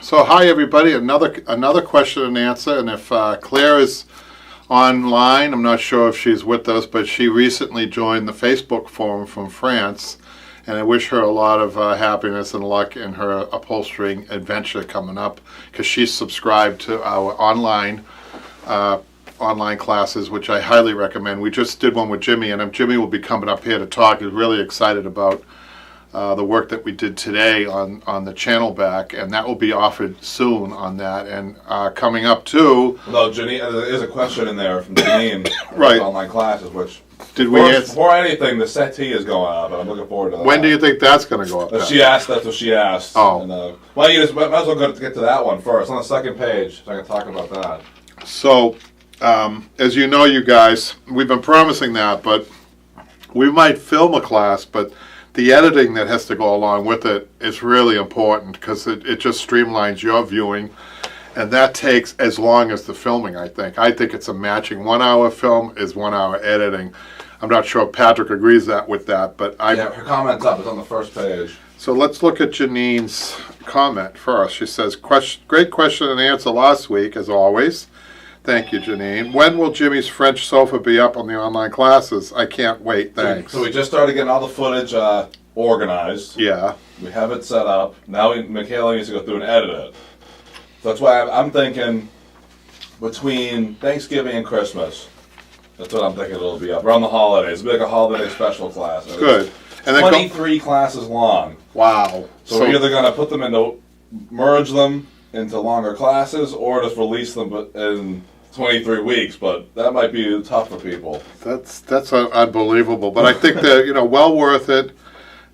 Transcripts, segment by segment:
So hi everybody, another question and answer, and if Claire is online, I'm not sure if she's with us, but she recently joined the Facebook forum from France, and I wish her a lot of happiness and luck in her upholstering adventure coming up, because she's subscribed to our online classes, which I highly recommend. We just did one with Jimmy, and Jimmy will be coming up here to talk. He's really excited about the work that we did today on the channel back, and that will be offered soon on that. And coming up too. No, Janine, there is a question in there from Janine. Right. Online classes, which before anything, the settee is going up, and I'm looking forward to that. When do you think that's going to go up? That's what she asked. Oh. And, well, you just might as well get to that one first on the second page, so I can talk about that. So, as you know, you guys, we've been promising that, but we might film a class, but the editing that has to go along with it is really important, because it just streamlines your viewing, and that takes as long as the filming, I think. I think it's a matching 1 hour film is 1 hour editing. I'm not sure if Patrick agrees with that, but yeah, her comment's up. It's on the first page. So let's look at Janine's comment first. She says, great question and answer last week, as always. Thank you, Janine. When will Jimmy's French sofa be up on the online classes? I can't wait, thanks. So we just started getting all the footage organized. Yeah. We have it set up. Now Michaela needs to go through and edit it. So that's why I'm thinking between Thanksgiving and Christmas. That's what I'm thinking it'll be up. Around the holidays. It'll be like a holiday special class. And good. And 23 classes long. Wow. So we're either going to put them merge them into longer classes, or just release them in 23 weeks, but that might be tough for people. That's unbelievable, but I think that well worth it.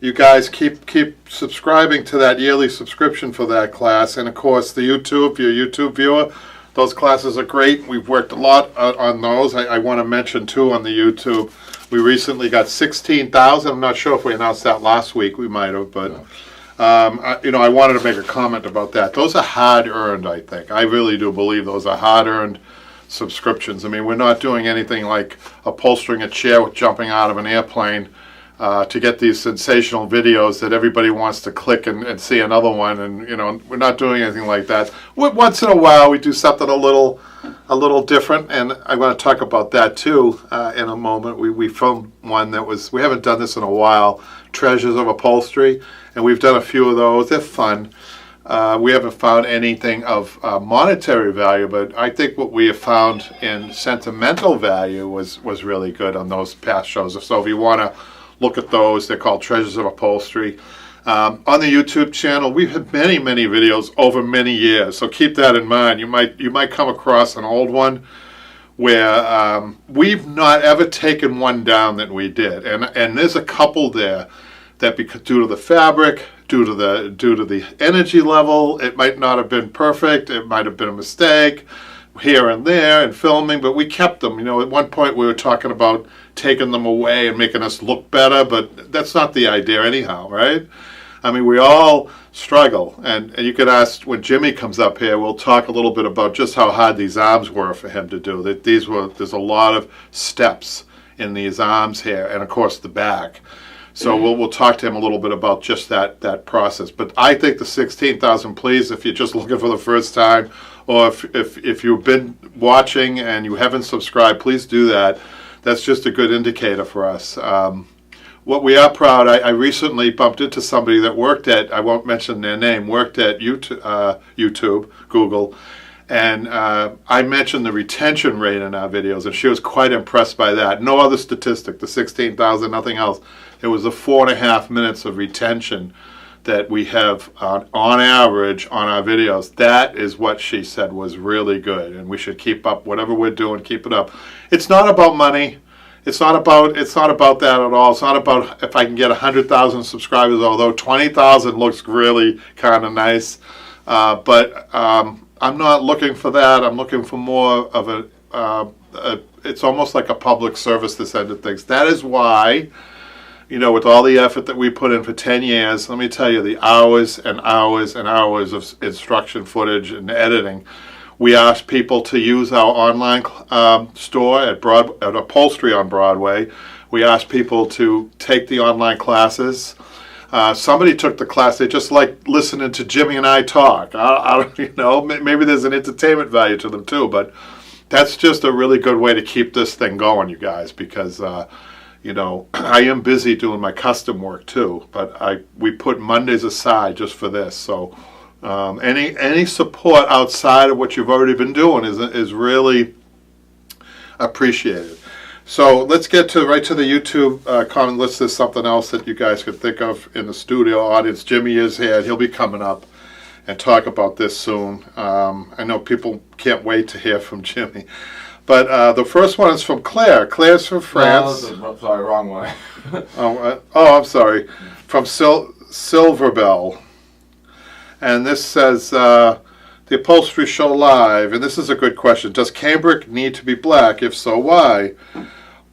You guys keep subscribing to that yearly subscription for that class, and of course the YouTube, if you're a YouTube viewer, those classes are great. We've worked a lot on those. I want to mention too on the YouTube, we recently got 16,000. I'm not sure if we announced that last week. We might have, but. Yeah. I wanted to make a comment about that. Those are hard-earned, I think. I really do believe those are hard-earned subscriptions. I mean, we're not doing anything like upholstering a chair with jumping out of an airplane to get these sensational videos that everybody wants to click and see another one. And, we're not doing anything like that. Once in a while, we do something a little different, and I want to talk about that too in a moment. We filmed one we haven't done this in a while, Treasures of Upholstery, and we've done a few of those. They're fun. We haven't found anything of monetary value, but I think what we have found in sentimental value was really good on those past shows. So if you want to look at those, they're called Treasures of Upholstery. On the YouTube channel, we've had many videos over many years, so keep that in mind. You might come across an old one where we've not ever taken one down that we did, and there's a couple there that due to the fabric, due to the energy level, it might not have been perfect. It might have been a mistake here and there in filming, but we kept them. At one point we were talking about taking them away and making us look better, but that's not the idea anyhow, right? I mean, we all struggle, and you could ask when Jimmy comes up here, we'll talk a little bit about just how hard these arms were for him to do. There's a lot of steps in these arms here, and of course the back. So we'll talk to him a little bit about just that process. But I think the 16,000, please, if you're just looking for the first time, or if you've been watching and you haven't subscribed, please do that. That's just a good indicator for us. What we are proud, I recently bumped into somebody that worked at, I won't mention their name, worked at YouTube, Google, and I mentioned the retention rate in our videos, and she was quite impressed by that. No other statistic, the 16,000, nothing else. It was the 4.5 minutes of retention that we have on average on our videos. That is what she said was really good, and we should keep up whatever we're doing, keep it up. It's not about money. It's not about that at all. It's not about if I can get 100,000 subscribers, although 20,000 looks really kind of nice. But I'm not looking for that. I'm looking for more of it's almost like a public service, this end of things. That is why, with all the effort that we put in for 10 years, let me tell you, the hours and hours and hours of instruction footage and editing. We asked people to use our online store at Upholstery on Broadway. We asked people to take the online classes. Somebody took the class. They just like listening to Jimmy and I talk. Maybe there's an entertainment value to them too. But that's just a really good way to keep this thing going, you guys, because I am busy doing my custom work too. But we put Mondays aside just for this. So any support outside of what you've already been doing is really appreciated. So let's get right to the YouTube comment list. There's something else that you guys could think of in the studio audience. Jimmy is here, and he'll be coming up and talk about this soon. I know people can't wait to hear from Jimmy. But the first one is from Claire. Claire's from France. No, sorry, wrong way. I'm sorry. From Silverbell. And this says, the Upholstery Show Live, and this is a good question. Does cambric need to be black? If so, why?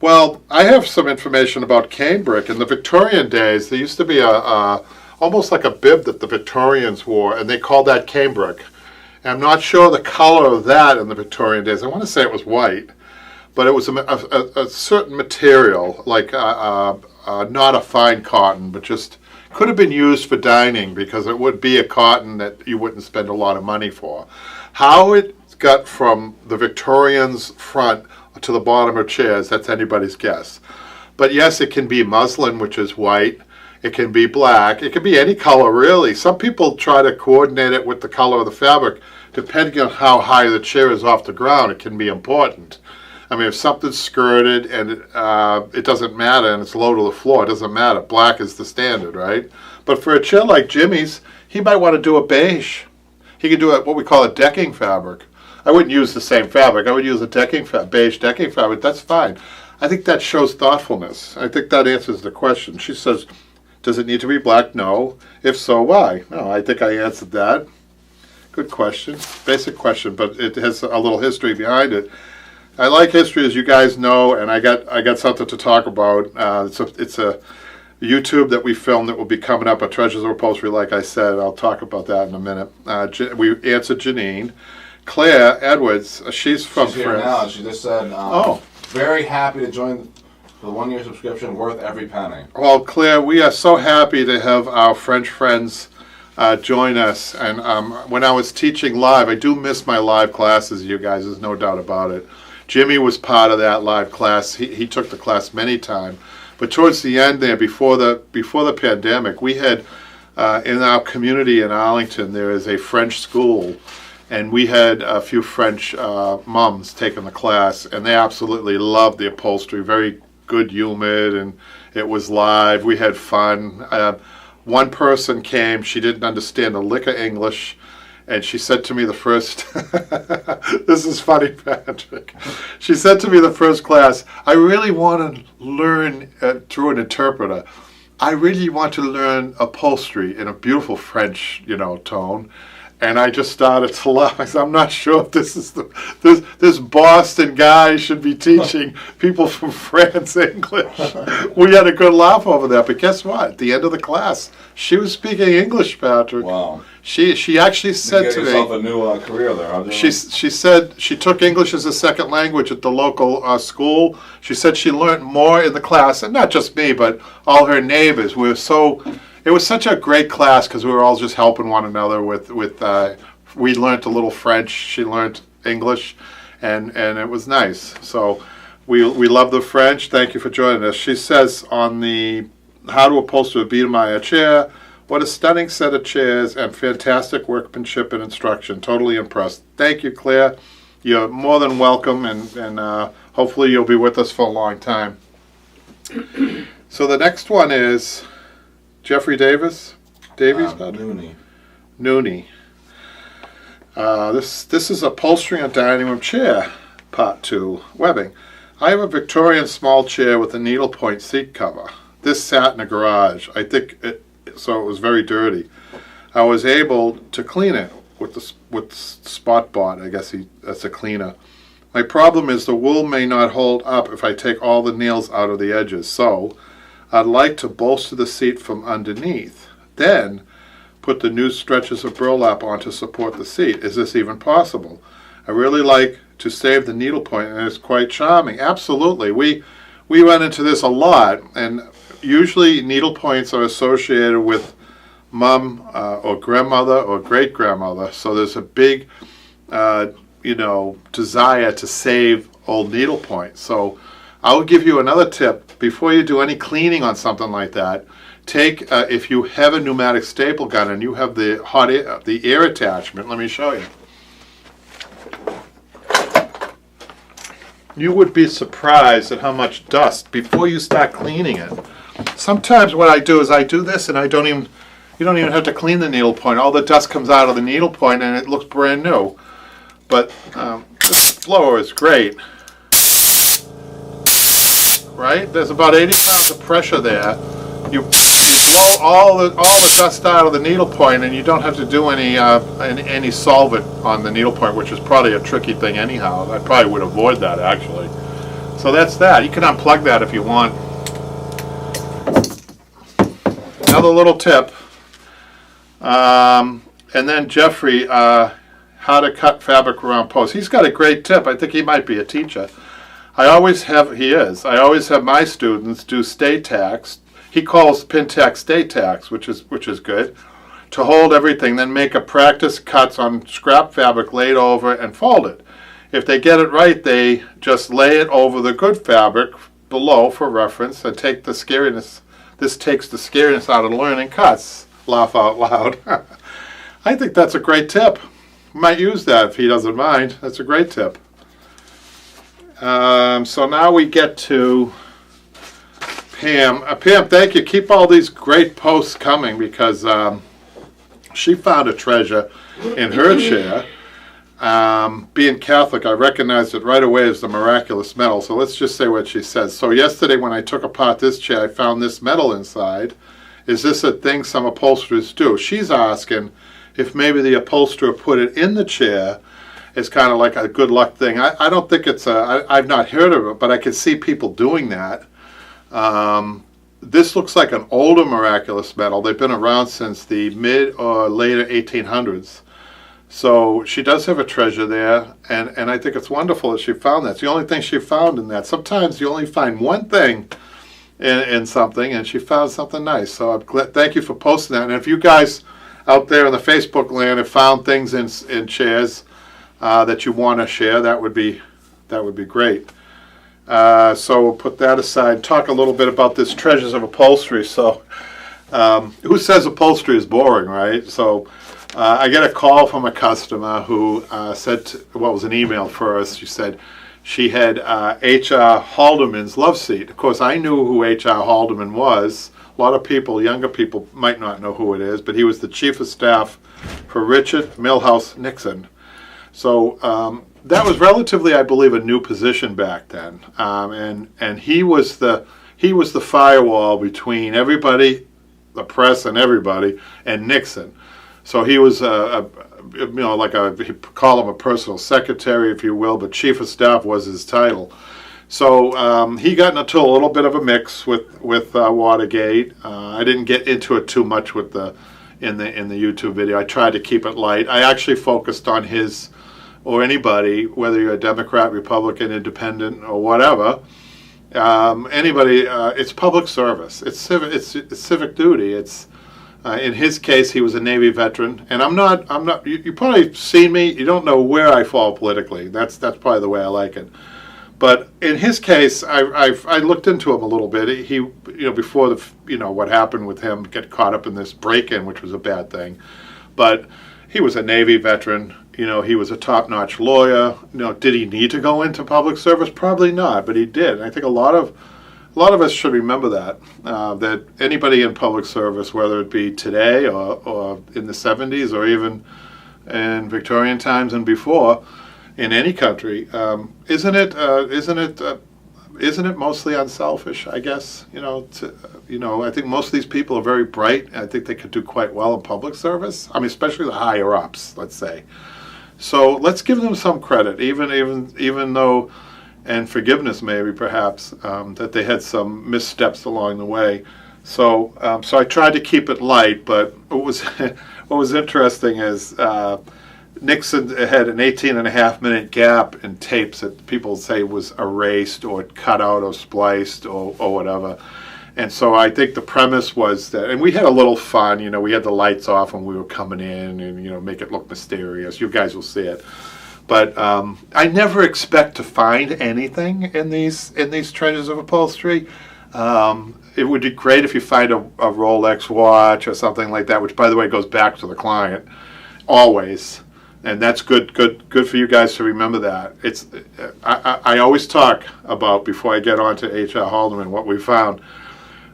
Well, I have some information about cambric. In the Victorian days, there used to be almost like a bib that the Victorians wore, and they called that cambric. And I'm not sure the color of that in the Victorian days. I want to say it was white, but it was a certain material, like not a fine cotton, but just could have been used for dining because it would be a cotton that you wouldn't spend a lot of money for. How it got from the Victorians' front to the bottom of chairs, that's anybody's guess. But yes, it can be muslin, which is white. It can be black. It can be any color, really. Some people try to coordinate it with the color of the fabric. Depending on how high the chair is off the ground, it can be important. I mean, if something's skirted and it doesn't matter and it's low to the floor, it doesn't matter. Black is the standard, right? But for a chair like Jimmy's, he might want to do a beige. He could do what we call a decking fabric. I wouldn't use the same fabric. I would use a beige decking fabric. That's fine. I think that shows thoughtfulness. I think that answers the question. She says, does it need to be black? No. If so, why? No, I think I answered that. Good question. Basic question, but it has a little history behind it. I like history, as you guys know, and I got something to talk about. It's a YouTube that we filmed that will be coming up at Treasures of Upholstery, like I said. I'll talk about that in a minute. We answered Janine. Claire Edwards, she's from She's France. here now. She just said, very happy to join the 1-year subscription, worth every penny. Well, Claire, we are so happy to have our French friends join us. And when I was teaching live, I do miss my live classes, you guys. There's no doubt about it. Jimmy was part of that live class. He took the class many times. But towards the end there, before the pandemic, we had in our community in Arlington, there is a French school. And we had a few French moms taking the class, and they absolutely loved the upholstery. Very good humored, and it was live. We had fun. One person came. She didn't understand a lick of English, and she said to me the first, this is funny, Patrick. She said to me the first class, I really want to learn through an interpreter. I really want to learn upholstery in a beautiful French, tone. And I just started to laugh. I said, I'm not sure if this Boston guy should be teaching people from France English. We had a good laugh over that. But guess what? At the end of the class, she was speaking English, Patrick. Wow. She actually said to me, yourself a new career there. Huh? She said she took English as a second language at the local school. She said she learned more in the class, and not just me, but all her neighbors. It was such a great class because we were all just helping one another with we learned a little French, she learned English, and it was nice. So we love the French. Thank you for joining us. She says on the How to Upholster a Biedermeier Chair, what a stunning set of chairs and fantastic workmanship and instruction. Totally impressed. Thank you, Claire. You're more than welcome, and hopefully you'll be with us for a long time. So the next one is Jeffrey Davies. Nooney. This is Upholstering a Dining Room Chair, Part 2, Webbing. I have a Victorian small chair with a needlepoint seat cover. This sat in a garage. So it was very dirty. I was able to clean it with Spot Bot. I guess that's a cleaner. My problem is the wool may not hold up if I take all the nails out of the edges. So I'd like to bolster the seat from underneath. Then put the new stretches of burlap on to support the seat. Is this even possible? I really like to save the needlepoint, and it's quite charming. Absolutely. We run into this a lot, and usually needle points are associated with mom or grandmother or great grandmother. So there's a big, desire to save old needle points. So I'll give you another tip before you do any cleaning on something like that. Take if you have a pneumatic staple gun and you have the the air attachment. Let me show you. You would be surprised at how much dust before you start cleaning it. Sometimes what I do is I do this and you don't even have to clean the needle point. All the dust comes out of the needle point and it looks brand new. But this blower is great. Right? There's about 80 pounds of pressure there. You blow all the dust out of the needle point, and you don't have to do any solvent on the needle point, which is probably a tricky thing anyhow. I probably would avoid that actually. So that's that. You can unplug that if you want. Another little tip. And then Jeffrey, how to cut fabric around posts. He's got a great tip. I think he might be a teacher. I always have my students do stay tacks. He calls pin tack stay tacks, which is good, to hold everything, then make a practice cuts on scrap fabric laid over and fold it. If they get it right, they just lay it over the good fabric below for reference and take the scariness. This takes the scariness out of learning cuts. Laugh out loud. I think that's a great tip. Might use that if he doesn't mind. That's a great tip. So now we get to Pam. Pam, thank you. Keep all these great posts coming because she found a treasure in her chair. Being Catholic, I recognized it right away as the miraculous medal. So let's just say what she says. So yesterday when I took apart this chair, I found this medal inside. Is this a thing some upholsterers do? She's asking if maybe the upholsterer put it in the chair. It's kind of like a good luck thing. I don't think it's I've not heard of it, but I can see people doing that. This looks like an older miraculous medal. They've been around since the mid or later 1800s. So she does have a treasure there, and I think it's wonderful that she found that. It's the only thing she found in that. Sometimes you only find one thing in something, and she found something nice. So I'm glad, thank you for posting that. And if you guys out there in the Facebook land have found things in chairs that you want to share, that would be great. So we'll put that aside and talk a little bit about this treasures of upholstery. So who says upholstery is boring, right? So I get a call from a customer who said, was an email for us. She said she had H.R. Haldeman's love seat. Of course, I knew who H.R. Haldeman was. A lot of people, younger people, might not know who it is, but he was the chief of staff for Richard Milhouse Nixon. So that was relatively, I believe, a new position back then, and he was the firewall between everybody, the press and everybody, and Nixon. So he was you call him a personal secretary, if you will, but chief of staff was his title. So he got into a little bit of a mix with Watergate. I didn't get into it too much in the YouTube video. I tried to keep it light. I actually focused on his, or anybody, whether you're a Democrat, Republican, Independent, or whatever. Anybody, it's public service. It's civic duty. It's in his case, he was a Navy veteran, and I'm not. You probably seen me. You don't know where I fall politically. That's probably the way I like it. But in his case, I looked into him a little bit. He, before what happened with him, get caught up in this break-in, which was a bad thing. But he was a Navy veteran. He was a top-notch lawyer. Did he need to go into public service? Probably not, but he did. And I think a lot of us should remember that anybody in public service, whether it be today or in the 70s or even in Victorian times and before, in any country, isn't it mostly unselfish? I guess I think most of these people are very bright. I think they could do quite well in public service. I mean, especially the higher ups, let's say. So let's give them some credit, even though, and forgiveness maybe perhaps, that they had some missteps along the way. So I tried to keep it light, but what was interesting is Nixon had an 18.5-minute gap in tapes that people say was erased or cut out or spliced or whatever. And so I think the premise was that, and we had a little fun, you know, we had the lights off when we were coming in and, you know, make it look mysterious. You guys will see it. But I never expect to find anything in these treasures of upholstery. It would be great if you find a Rolex watch or something like that, which, by the way, goes back to the client always. And that's good for you guys to remember that. It's I always talk about, before I get on to H.R. Haldeman, what we found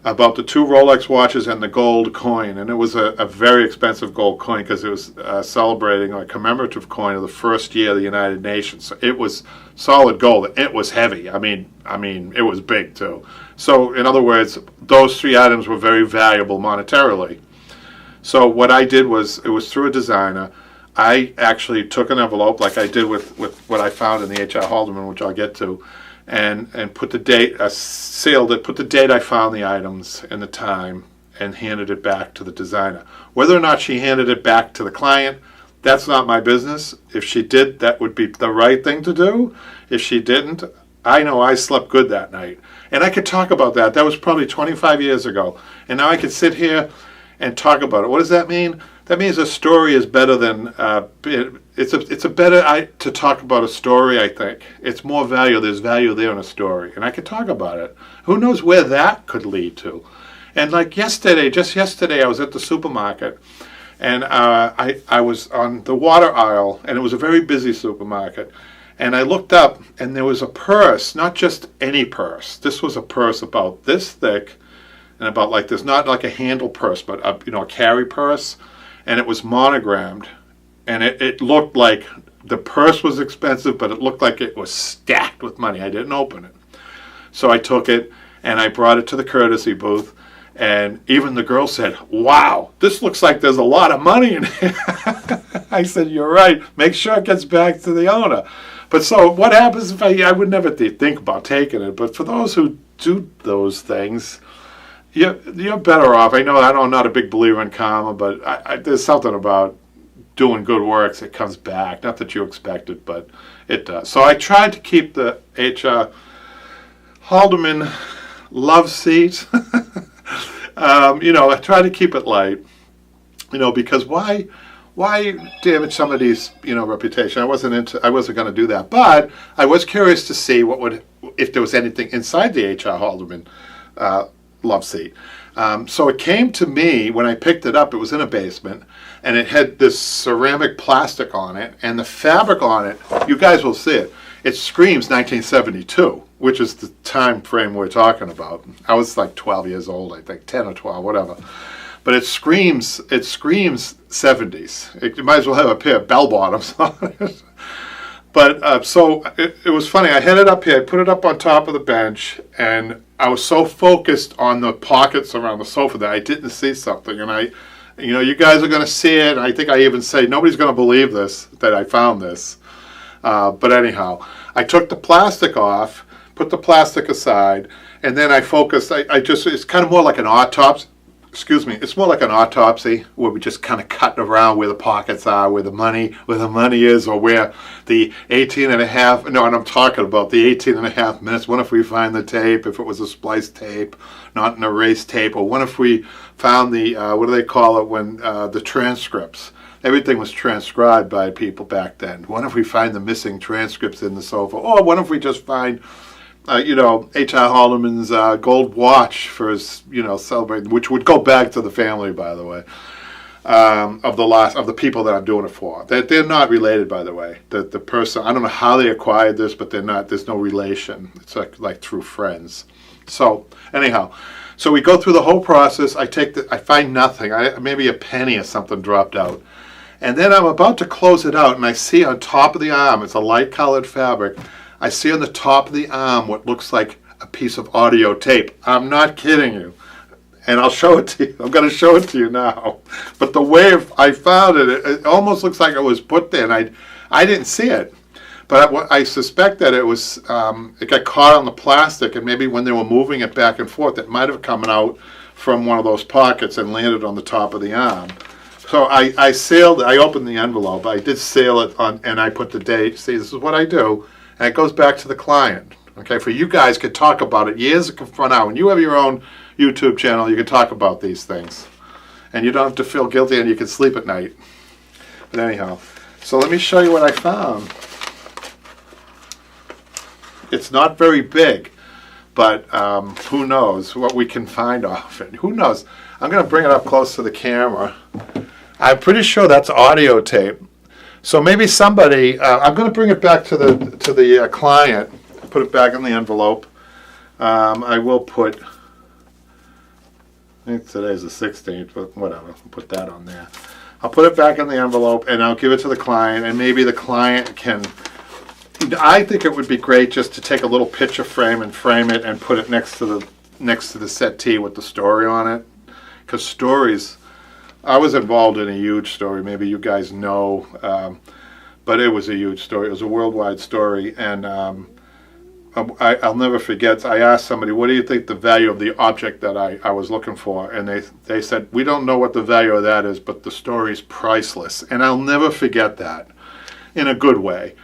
about the 2 Rolex watches and the gold coin. And it was a very expensive gold coin because it was celebrating a commemorative coin of the first year of the United Nations. So it was solid gold. It was heavy. I mean, it was big too. So in other words, those 3 items were very valuable monetarily. So what I did was, it was through a designer. I actually took an envelope like I did with what I found in the H.R. Haldeman, which I'll get to, and put the date, sealed it, put the date I found the items and the time, and handed it back to the designer. Whether or not she handed it back to the client, that's not my business. If she did, that would be the right thing to do. If she didn't, I know I slept good that night. And I could talk about that. That was probably 25 years ago. And now I could sit here and talk about it. What does that mean? That means a story is better than, it's a better to talk about a story, I think. It's more value. There's value there in a story. And I could talk about it. Who knows where that could lead to? And like just yesterday, I was at the supermarket. And I was on the water aisle, and it was a very busy supermarket. And I looked up, and there was a purse, not just any purse. This was a purse about this thick, and about like this, not like a handle purse, but a carry purse. And it was monogrammed, and it looked like the purse was expensive, but it looked like it was stacked with money. I didn't open it. So I took it, and I brought it to the courtesy booth, and even the girl said, "Wow, this looks like there's a lot of money in here." I said, "You're right. Make sure it gets back to the owner." But so what happens if I would never think about taking it, but for those who do those things, you're better off. I know I'm not a big believer in karma, but there's something about doing good works. It comes back. Not that you expect it, but it does. So I tried to keep the H.R. Haldeman love seat. I tried to keep it light. Because why damage somebody's reputation? I wasn't going to do that, but I was curious to see if there was anything inside the H.R. Haldeman love seat. So it came to me when I picked it up. It was in a basement, and it had this ceramic plastic on it, and the fabric on it, you guys will see it. It screams 1972, which is the time frame we're talking about. I was like 12 years old, I think, 10 or 12, whatever. But it screams 70s. You might as well have a pair of bell bottoms on it. But so it was funny. I had it up here. I put it up on top of the bench, and I was so focused on the pockets around the sofa that I didn't see something. And you guys are going to see it. I think I even say nobody's going to believe this, that I found this. But anyhow, I took the plastic off, put the plastic aside, and then I focused. It's kind of more like an autopsy. It's more like an autopsy where we just kind of cut around where the pockets are, where the money is, or where the 18 and a half, and I'm talking about the 18 and a half minutes. What if we find the tape, if it was a spliced tape, not an erased tape, or what if we found the, what do they call it when, the transcripts. Everything was transcribed by people back then. What if we find the missing transcripts in the sofa? Or what if we just find H.R. Haldeman's gold watch for his, celebrating, which would go back to the family, by the way, of the people that I'm doing it for. They're not related, by the way. The person, I don't know how they acquired this, but they're not. There's no relation. It's like through friends. So anyhow, so we go through the whole process. I find nothing. Maybe a penny or something dropped out. And then I'm about to close it out, and I see on top of the arm, it's a light-colored fabric, I see on the top of the arm what looks like a piece of audio tape. I'm not kidding you. And I'll show it to you. I'm going to show it to you now. But the way I found it almost looks like it was put there, and I didn't see it. But I suspect that it was, it got caught on the plastic, and maybe when they were moving it back and forth, it might have come out from one of those pockets and landed on the top of the arm. So I opened the envelope. I did seal it and I put the date. See, this is what I do. And it goes back to the client. Okay, for you guys could talk about it years from now. When you have your own YouTube channel, you can talk about these things. And you don't have to feel guilty, and you can sleep at night. But anyhow, so let me show you what I found. It's not very big, but who knows what we can find off it. Who knows? I'm going to bring it up close to the camera. I'm pretty sure that's audio tape. So maybe somebody, I'm going to bring it back to the client, put it back in the envelope. I will put, I think today's the 16th, but whatever, I'll put that on there. I'll put it back in the envelope and I'll give it to the client, and maybe the client can, I think it would be great just to take a little picture frame and frame it and put it next to the settee with the story on it. Because stories, I was involved in a huge story, maybe you guys know, but it was a huge story. It was a worldwide story, and I'll never forget, I asked somebody, what do you think the value of the object that I was looking for? And they said, we don't know what the value of that is, but the story's priceless. And I'll never forget that, in a good way.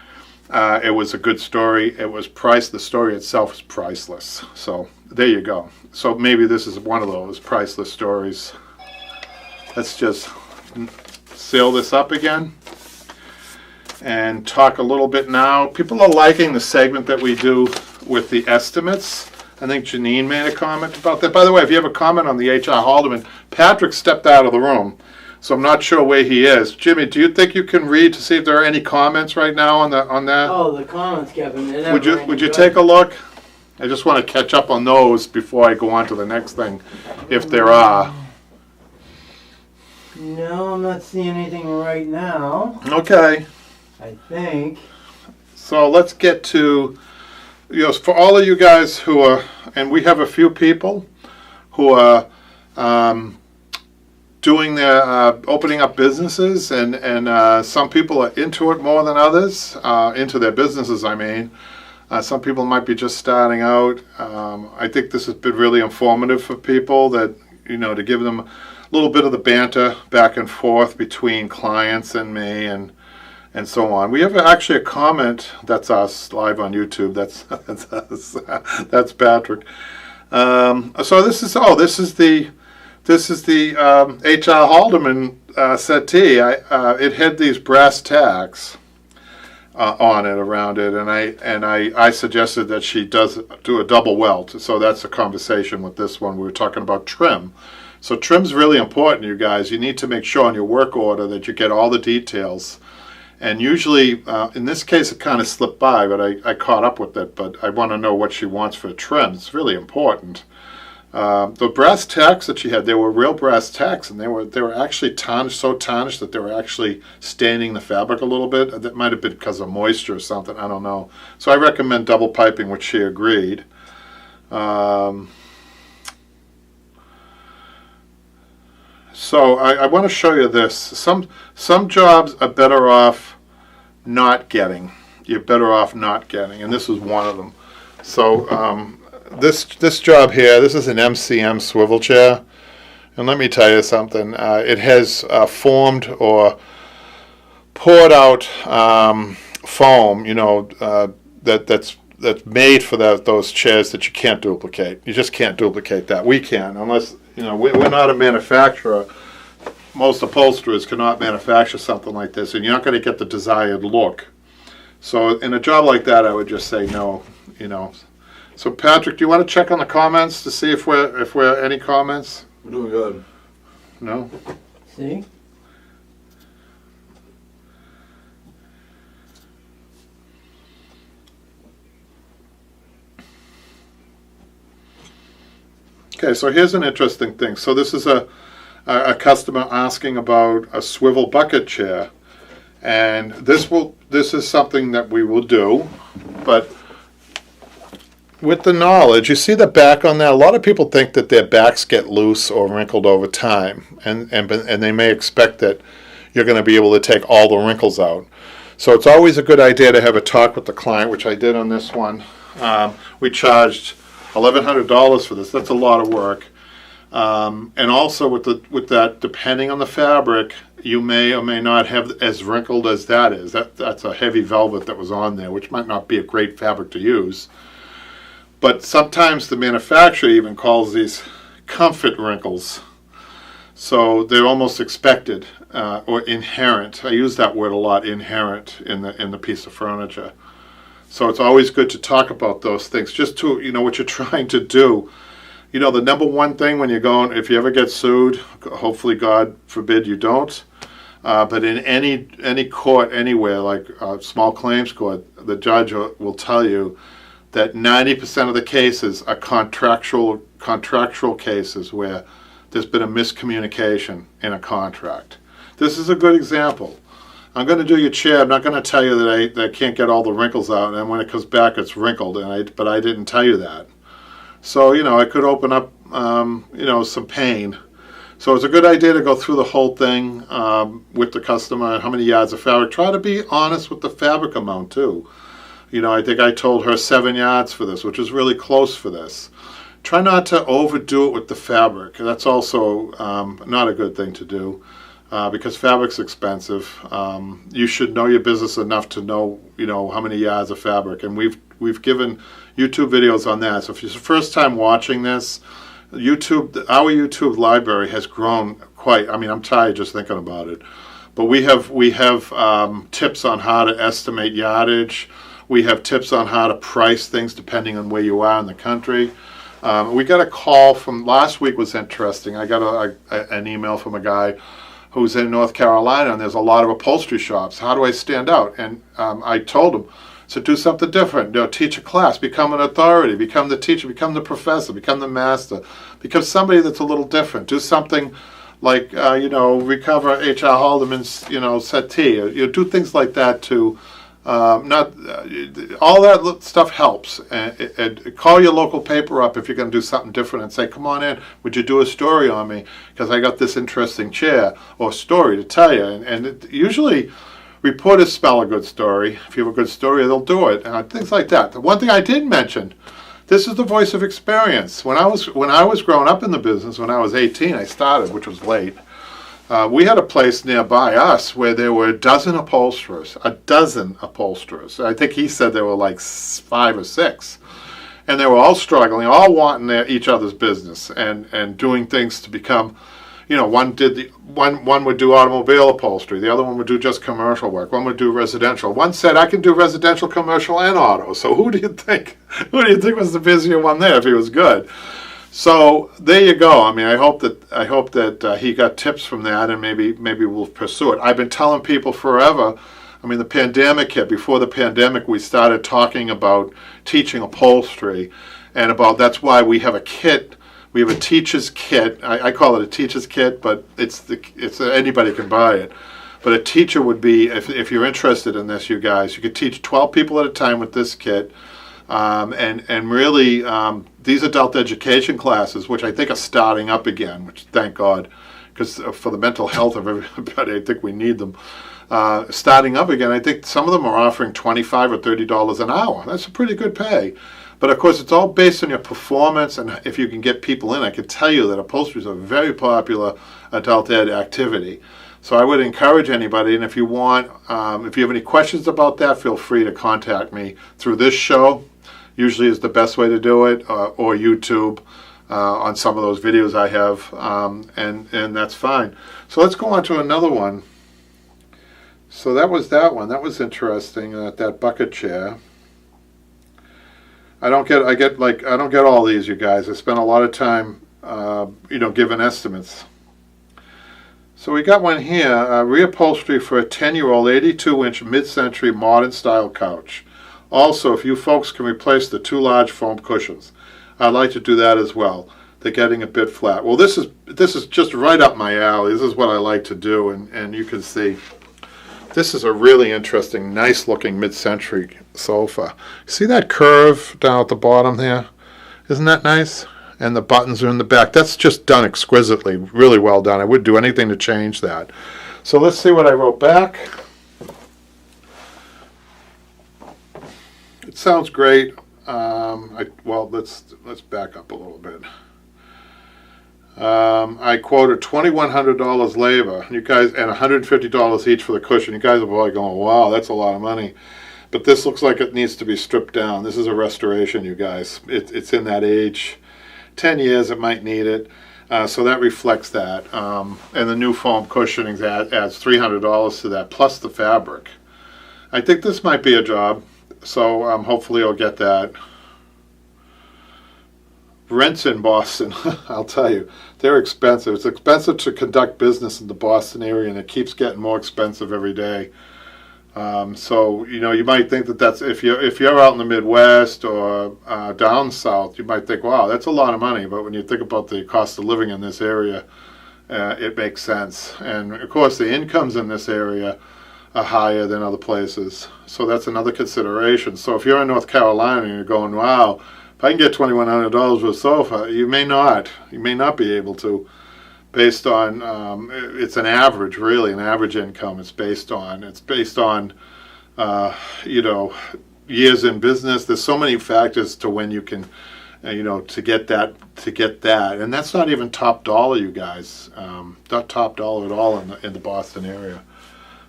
It was a good story. It was the story itself is priceless. So there you go. So maybe this is one of those priceless stories. Let's just seal this up again and talk a little bit now. People are liking the segment that we do with the estimates. I think Janine made a comment about that. By the way, if you have a comment on the H.R. Haldeman, Patrick stepped out of the room, so I'm not sure where he is. Jimmy, do you think you can read to see if there are any comments right now on that? Oh, the comments, Kevin. Would you take a look? I just want to catch up on those before I go on to the next thing, if there are. No, I'm not seeing anything right now. Okay. I think. So let's get to, for all of you guys who are, and we have a few people who are doing their, opening up businesses, and some people are into it more than others, into their businesses, I mean. Some people might be just starting out. I think this has been really informative for people, that, to give them a little bit of the banter back and forth between clients and me, and so on. We have actually a comment. That's us live on YouTube. That's us. That's Patrick. So this is the H.R. Haldeman settee. It had these brass tacks on it, around it, and I suggested that she do a double welt. So that's a conversation with this one. We were talking about trim. So trim's really important, you guys. You need to make sure on your work order that you get all the details. And usually, in this case, it kind of slipped by, but I caught up with it. But I want to know what she wants for trim. It's really important. The brass tacks that she had, they were real brass tacks, and they were actually tarnished, so tarnished that they were actually staining the fabric a little bit. That might have been because of moisture or something. I don't know. So I recommend double piping, which she agreed. So I want to show you this. Some jobs are better off not getting. You're better off not getting, and this is one of them. So this job here, this is an Mcm Swivel Chair, and let me tell you something. It has formed or poured out foam, that's made for those chairs that you can't duplicate. You just can't duplicate that. We can, unless. We're not a manufacturer. Most upholsterers cannot manufacture something like this, and you're not going to get the desired look. So in a job like that, I would just say no. So Patrick, do you want to check on the comments to see if we're any comments? We're doing good. No. See? Okay, so here's an interesting thing. So this is a customer asking about a swivel bucket chair, and this is something that we will do, but with the knowledge, you see the back on that. A lot of people think that their backs get loose or wrinkled over time, and they may expect that you're going to be able to take all the wrinkles out. So it's always a good idea to have a talk with the client, which I did on this one. We charged $1,100 for this. That's a lot of work, and also with that, depending on the fabric, you may or may not have as wrinkled as that is. That's a heavy velvet that was on there, which might not be a great fabric to use. But sometimes the manufacturer even calls these comfort wrinkles. So they're almost expected or inherent. I use that word a lot, inherent, in the piece of furniture. So it's always good to talk about those things, just to, what you're trying to do. The number one thing when you're going, if you ever get sued, hopefully God forbid you don't, but in any court anywhere, like a small claims court, the judge will tell you that 90% of the cases are contractual cases where there's been a miscommunication in a contract. This is a good example. I'm going to do your chair. I'm not going to tell you that I can't get all the wrinkles out, and when it comes back, it's wrinkled, but I didn't tell you that. So, I could open up, some pain. So it's a good idea to go through the whole thing with the customer, how many yards of fabric. Try to be honest with the fabric amount, too. I think I told her 7 yards for this, which is really close for this. Try not to overdo it with the fabric. That's also not a good thing to do. Because fabric's expensive. You should know your business enough to know, how many yards of fabric. And we've given YouTube videos on that. So if it's the first time watching this, our YouTube library has grown quite. I'm tired just thinking about it. But we have tips on how to estimate yardage. We have tips on how to price things depending on where you are in the country. We got a call from last week. Was interesting. I got an email from a guy who's in North Carolina, and there's a lot of upholstery shops. How do I stand out? And I told him, so do something different. Teach a class, become an authority, become the teacher, become the professor, become the master, become somebody that's a little different. Do something like, recover H.R. Haldeman's, settee. Do things like that to not all that stuff helps. And call your local paper up if you're going to do something different and say, come on in, would you do a story on me, because I got this interesting chair or story to tell you. And usually reporters spell a good story. If you have a good story, they'll do it, things like that. The one thing I did mention, this is the voice of experience. When I was growing up in the business, when I was 18, I started, which was late. We had a place nearby us where there were a dozen upholsterers. I think he said there were like 5 or 6. And they were all struggling, all wanting each other's business and doing things to become, one would do automobile upholstery, the other one would do just commercial work, one would do residential. One said, I can do residential, commercial, and auto. So who do you think was the busier one there if he was good? So there you go. I hope that he got tips from that, and maybe we'll pursue it. I've been telling people forever. The pandemic hit. Before the pandemic, we started talking about teaching upholstery, and that's why we have a kit. We have a teacher's kit. I call it a teacher's kit, but it's anybody can buy it. But a teacher would be, if you're interested in this, you guys, you could teach 12 people at a time with this kit. And really, these adult education classes, which I think are starting up again, which thank God, because for the mental health of everybody, I think we need them. Starting up again, I think some of them are offering $25 or $30 an hour. That's a pretty good pay. But of course, it's all based on your performance, and if you can get people in. I can tell you that upholstery is a very popular adult ed activity. So I would encourage anybody, and if you have any questions about that, feel free to contact me through this show. Usually is the best way to do it, or YouTube on some of those videos I have, and that's fine. So let's go on to another one. So that was that one. That was interesting. That bucket chair. I don't get all these, you guys. I spent a lot of time, giving estimates. So we got one here, reupholstery for a 10-year-old 82-inch mid-century modern style couch. Also, if you folks can replace the 2 large foam cushions, I'd like to do that as well. They're getting a bit flat. Well, this is just right up my alley. This is what I like to do, and you can see this is a really interesting, nice-looking mid-century sofa. See that curve down at the bottom there? Isn't that nice? And the buttons are in the back. That's just done exquisitely, really well done. I wouldn't do anything to change that. So let's see what I wrote back. It sounds great. Let's back up a little bit. I quoted $2,100 labor, you guys, and $150 each for the cushion. You guys are probably going, wow, that's a lot of money. But this looks like it needs to be stripped down. This is a restoration, you guys. It's in that age. 10 years it might need it. So that reflects that. And the new foam cushioning adds $300 to that, plus the fabric. I think this might be a job, so hopefully I'll get that. Rents in Boston, I'll tell you, they're expensive. It's expensive to conduct business in the Boston area, and it keeps getting more expensive every day. So you might think that's if you're out in the Midwest or down south, you might think, wow, that's a lot of money. But when you think about the cost of living in this area, it makes sense. And of course, the incomes in this area are higher than other places, so that's another consideration. So if you're in North Carolina and you're going, wow, if I can get $2,100 for a sofa, you may not be able to, based on it's an average, really, an average income. It's based on years in business. There's so many factors to when you can to get that, and that's not even top dollar, you guys. Not top dollar at all in the Boston area.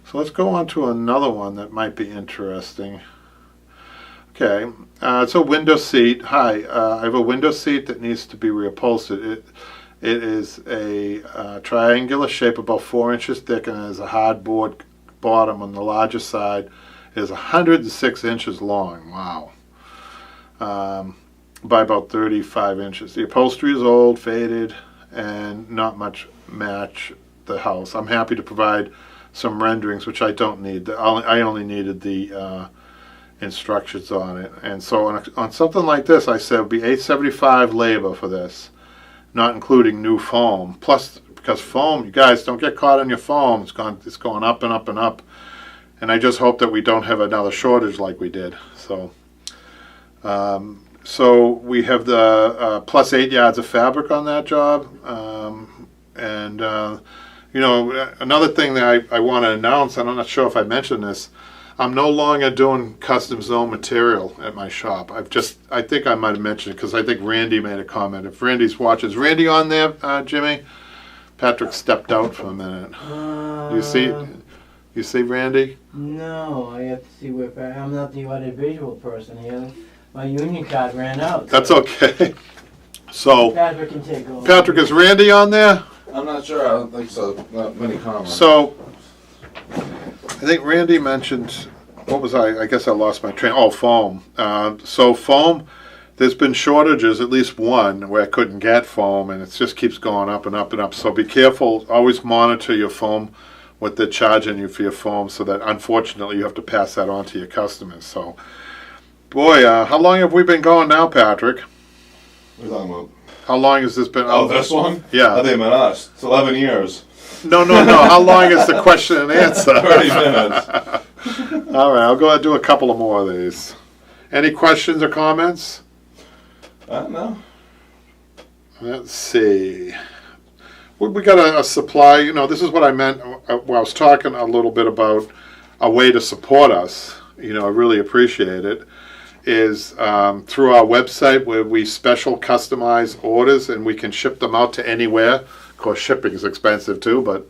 So let's go on to another one that might be interesting. Okay, it's a window seat. Hi, I have a window seat that needs to be reupholstered. It is a triangular shape, about 4 inches thick, and it has a hardboard bottom on the larger side. It is 106 inches long. Wow. By about 35 inches. The upholstery is old, faded, and not much match the house. I'm happy to provide some renderings, which I don't need. I only needed the instructions on it. And so on something like this, I said it would be $875 labor for this, not including new foam. Plus, because foam, you guys don't get caught on your foam. It's going up and up and up. And I just hope that we don't have another shortage like we did. So, so we have the plus 8 yards of fabric on that job. Another thing that I want to announce, and I'm not sure if I mentioned this, I'm no longer doing custom zone material at my shop. I think I might have mentioned it because I think Randy made a comment. If Randy's watching, is Randy on there, Jimmy? Patrick stepped out for a minute. You see Randy? No, I have to see where. I'm not the audiovisual person here. My union card ran out. That's okay. So, Patrick can take over. Patrick, is Randy on there? I'm not sure. I don't think so. Not many comments. So, I think Randy mentioned, what was I guess I lost my train. Oh, foam. So foam, there's been shortages, at least one, where I couldn't get foam, and it just keeps going up and up and up. So be careful. Always monitor your foam, what they're charging you for your foam, so that unfortunately you have to pass that on to your customers. So, boy, how long have we been going now, Patrick? What are you talking about? How long has this been? Oh, this one? Yeah. I think it us. It's 11 years. No. How long is the question and answer? 30 minutes. All right, I'll go ahead and do a couple of more of these. Any questions or comments? No. Let's see. We got a supply. This is what I meant when I was talking a little bit about a way to support us. I really appreciate it. Is through our website where we special customize orders and we can ship them out to anywhere. Of course, shipping is expensive too, but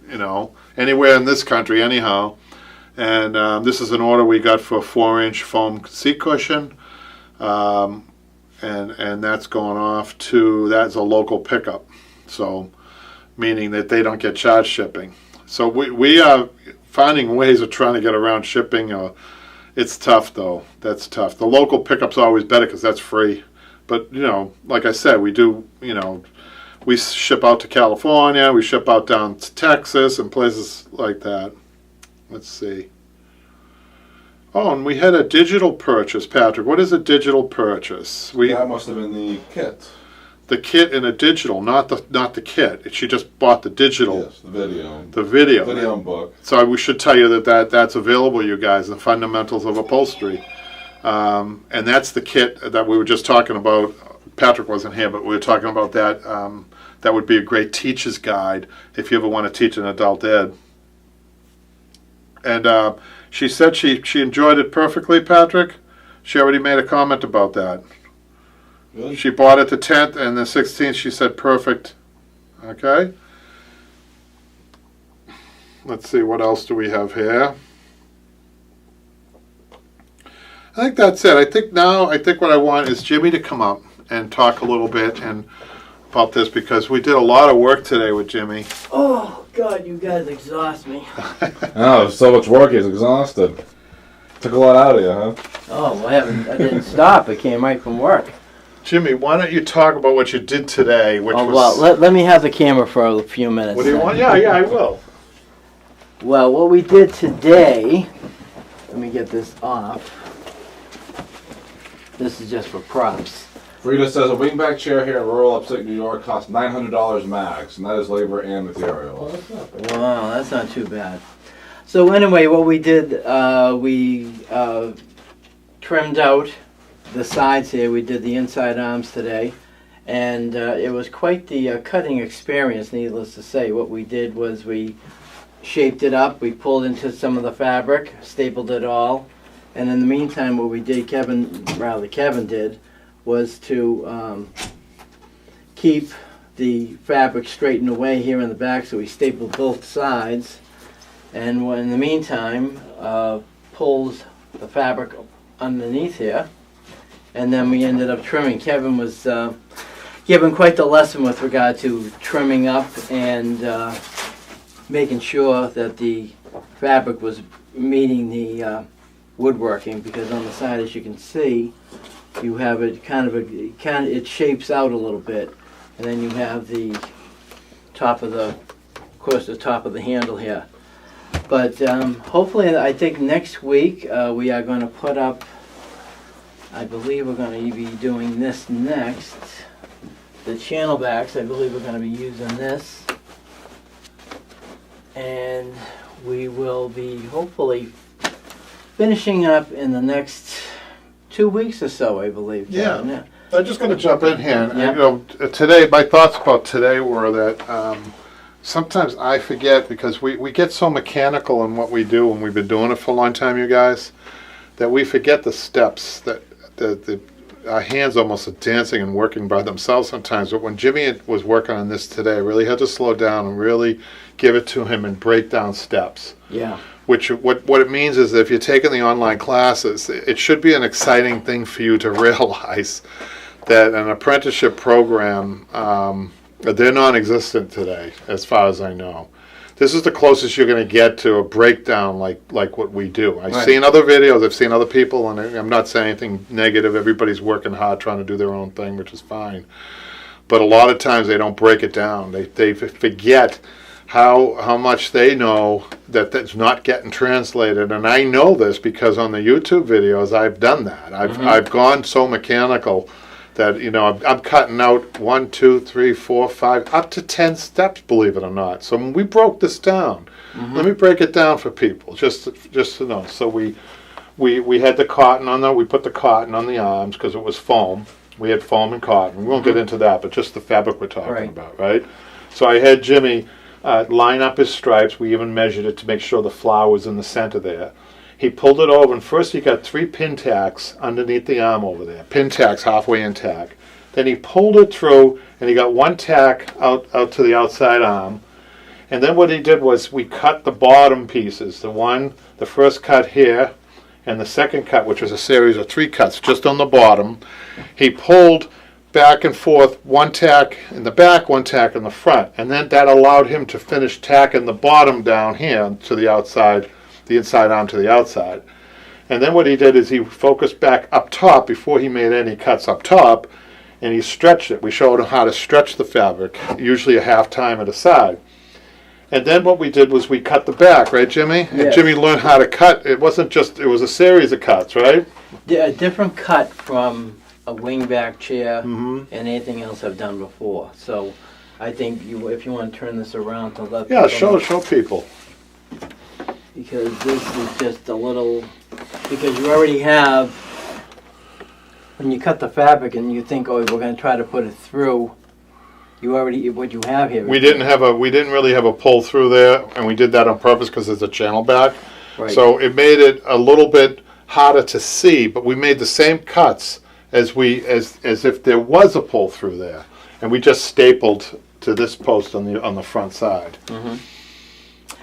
anywhere in this country anyhow. And this is an order we got for a 4-inch foam seat cushion, and that's going off to, that's a local pickup. So, meaning that they don't get charged shipping. So we are finding ways of trying to get around shipping. It's tough though. That's tough. The local pickup's always better because that's free. But like I said, we do. We ship out to California. We ship out down to Texas and places like that. Let's see. Oh, and we had a digital purchase, Patrick. What is a digital purchase? That must have been the kit. The kit and a digital, not the kit. She just bought the digital. Yes, the video. The video. Video and book. So we should tell you that's available, you guys, the fundamentals of upholstery. And that's the kit that we were just talking about. Patrick wasn't here, but we were talking about that. That would be a great teacher's guide if you ever want to teach an adult ed. And she said she enjoyed it perfectly, Patrick. She already made a comment about that. Really? She bought it the 10th and the 16th. She said perfect. Okay. Let's see, what else do we have here? I think that's it. I think what I want is Jimmy to come up and talk a little bit, and about this because we did a lot of work today with Jimmy. Oh, God, you guys exhaust me. Oh, so much work. He's exhausted. Took a lot out of you, huh? Oh, well, I didn't stop. I came right from work. Jimmy, why don't you talk about what you did today, which was... Well, let me have the camera for a few minutes. What do you want? Yeah, I will. Well, what we did today, let me get this off. This is just for props. Rita says a wingback chair here in rural upstate New York costs $900 max, and that is labor and materials. Wow, that's not too bad. So anyway, what we did, we trimmed out the sides here. We did the inside arms today, and it was quite the cutting experience, needless to say. What we did was we shaped it up, we pulled into some of the fabric, stapled it all, and in the meantime what we did, Kevin did, was to keep the fabric straightened away here in the back, so we stapled both sides, and in the meantime pulls the fabric underneath here, and then we ended up trimming. Kevin was given quite the lesson with regard to trimming up and making sure that the fabric was meeting the woodworking, because on the side, as you can see, you have it it shapes out a little bit, and then you have the top of the handle here. But hopefully, I think next week we are going to put up, I believe we're going to be doing this next. The channel backs, I believe we're going to be using this. And we will be hopefully finishing up in the next 2 weeks or so, I believe. Yeah. Yeah. I'm just going to jump in here. And, Yeah. Today, my thoughts about today were that sometimes I forget, because we get so mechanical in what we do, and we've been doing it for a long time, you guys, that we forget the steps, that our hands almost are dancing and working by themselves sometimes. But when Jimmy was working on this today, I really had to slow down and really give it to him and break down steps. Yeah. What it means is that if you're taking the online classes, it should be an exciting thing for you to realize that an apprenticeship program, they're non-existent today, as far as I know. This is the closest you're going to get to a breakdown like what we do. I've seen other videos, I've seen other people, and I'm not saying anything negative. Everybody's working hard trying to do their own thing, which is fine. But a lot of times they don't break it down. They forget how much they know that's not getting translated. And I know this because on the YouTube videos I've done that. I've gone so mechanical that, I'm cutting out 1, 2, 3, 4, 5, up to 10 steps, believe it or not. So when we broke this down, let me break it down for people, just to know. So we had the cotton on we put the cotton on the arms because it was foam. We had foam and cotton. We won't get into that, but just the fabric we're talking about, right? So I had Jimmy line up his stripes. We even measured it to make sure the flower was in the center there. He pulled it over, and first he got 3 pin tacks underneath the arm over there. Pin tacks, halfway in tack. Then he pulled it through, and he got 1 tack out to the outside arm. And then what he did was we cut the bottom pieces. The first cut here, and the second cut, which was a series of 3 cuts just on the bottom. He pulled back and forth, 1 tack in the back, 1 tack in the front. And then that allowed him to finish tacking the bottom down here to the outside, the inside arm to the outside. And then what he did is he focused back up top before he made any cuts up top, and he stretched it. We showed him how to stretch the fabric, usually a half time at a side. And then what we did was we cut the back, right, Jimmy? Yes. And Jimmy learned how to cut. It wasn't just, it was a series of cuts, right? A different cut from a wingback chair and anything else I've done before. So I think if you want to turn this around to let Yeah, people know, show people. because this is just a little, because you already have, when you cut the fabric and you think, oh, we're going to try to put it through, you already, what you have here. We didn't really have a pull through there, and we did that on purpose because there's a channel back. Right. So it made it a little bit harder to see, but we made the same cuts as if there was a pull through there, and we just stapled to this post on the front side.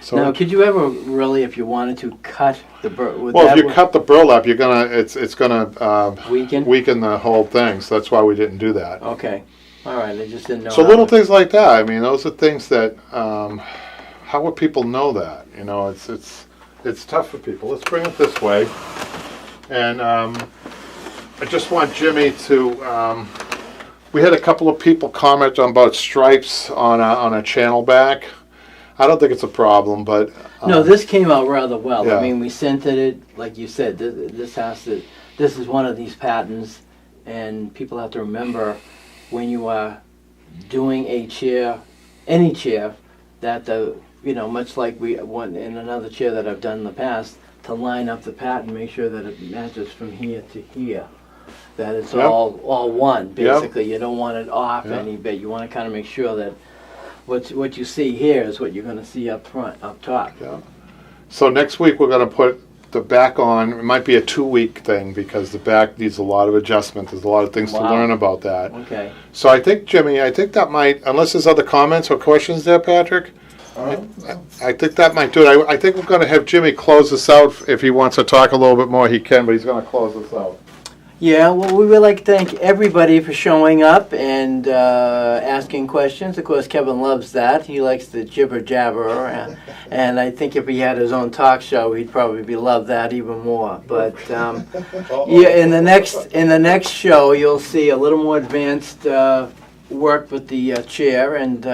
So now, could you ever really, if you wanted to, cut the burlap? Well, if you cut the burlap, you're gonna it's gonna weaken the whole thing. So that's why we didn't do that. Okay. All right, I just didn't know. So how little much- things like that. I mean, those are things that. How would people know that? You know, it's tough for people. Let's bring it this way, and I just want Jimmy to. We had a couple of people comment on about stripes on a channel back. I don't think it's a problem, but No, this came out rather well. Yeah. I mean, we scented it, like you said, this is one of these patterns, and people have to remember when you are doing a chair, any chair, that much like we want in another chair that I've done in the past, to line up the pattern, make sure that it matches from here to here. That it's Yep. all one, Yep. basically. You don't want it off Yeah. any bit. You want to kind of make sure that what you see here is what you're going to see up front, up top. yeah. So next week we're going to put the back on. It might be a 2-week thing because the back needs a lot of adjustment. There's a lot of things to Wow. learn about that. Okay. So I think, Jimmy, that might, unless there's other comments or questions there, Patrick, I think that might do it. I think we're going to have Jimmy close this out. If he wants to talk a little bit more, he can, but he's going to close this out. Yeah, well, we would like to thank everybody for showing up and asking questions. Of course, Kevin loves that. He likes the jibber jabber, and I think if he had his own talk show, he'd probably love that even more. But yeah, in the next show, you'll see a little more advanced work with the chair, and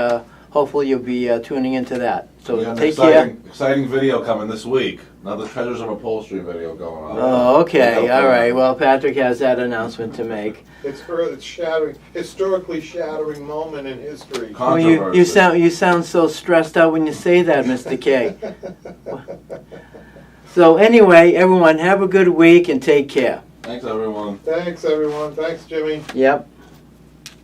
hopefully you'll be tuning into that. So We got an take care. exciting video coming this week. Another Treasures of Upholstery video going on. Oh, okay, all right. Well, Patrick has that announcement to make. It's historically shattering moment in history. Well, you sound so stressed out when you say that, Mr. K. So anyway, everyone, have a good week and take care. Thanks, everyone. Thanks, everyone. Thanks, Jimmy. Yep.